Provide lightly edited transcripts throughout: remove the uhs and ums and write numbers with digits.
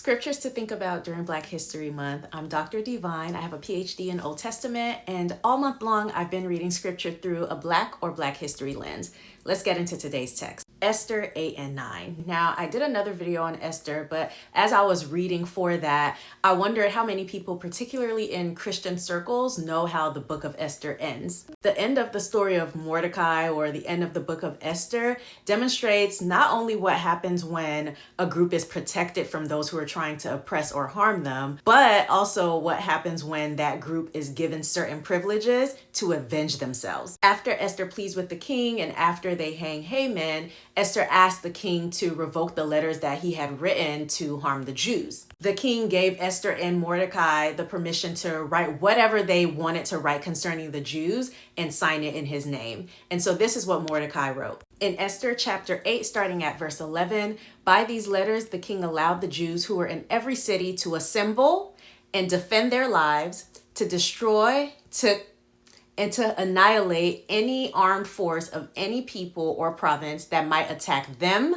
Scriptures to think about during Black History Month. I'm Dr. Divine. I have a PhD in Old Testament, and all month long I've been reading scripture through a Black or Black history lens. Let's get into today's text. Esther 8 and 9. Now, I did another video on Esther, but as I was reading for that, I wondered how many people, particularly in Christian circles, know how the book of Esther ends. The end of the story of Mordecai, or the end of the book of Esther, demonstrates not only what happens when a group is protected from those who are trying to oppress or harm them, but also what happens when that group is given certain privileges to avenge themselves. After Esther pleads with the king and after they hang Haman, Esther asked the king to revoke the letters that he had written to harm the Jews. The king gave Esther and Mordecai the permission to write whatever they wanted to write concerning the Jews and sign it in his name. And so this is what Mordecai wrote. In Esther chapter 8, starting at verse 11, by these letters, the king allowed the Jews who were in every city to assemble and defend their lives, to destroy, and to annihilate any armed force of any people or province that might attack them,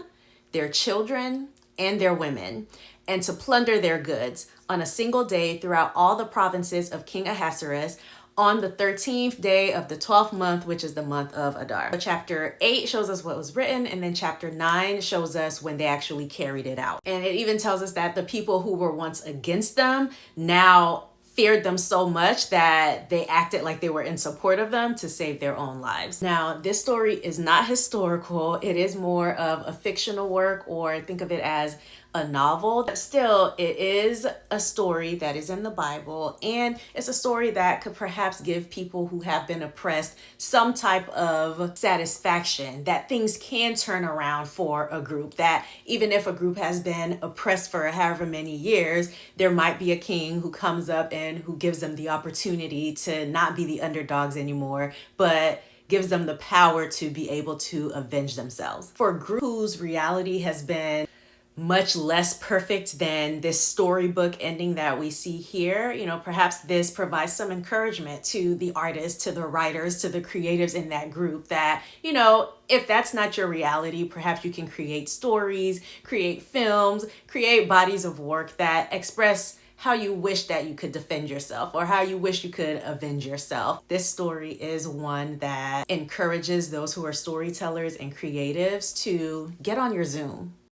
their children, and their women, and to plunder their goods on a single day throughout all the provinces of King Ahasuerus on the 13th day of the 12th month, which is the month of Adar. Chapter 8 shows us what was written, and then chapter 9 shows us when they actually carried it out. And it even tells us that the people who were once against them now feared them so much that they acted like they were in support of them to save their own lives. Now, this story is not historical. It is more of a fictional work, or think of it as a novel. But still, it is a story that is in the Bible, and it's a story that could perhaps give people who have been oppressed some type of satisfaction that things can turn around for a group, that even if a group has been oppressed for however many years, there might be a king who comes up and who gives them the opportunity to not be the underdogs anymore, but gives them the power to be able to avenge themselves. For a group whose reality has been much less perfect than this storybook ending that we see here, perhaps this provides some encouragement to the artists, to the writers, to the creatives in that group that, if that's not your reality, perhaps you can create stories, create films, create bodies of work that express how you wish that you could defend yourself or how you wish you could avenge yourself. This story is one that encourages those who are storytellers and creatives to get on your Zoom.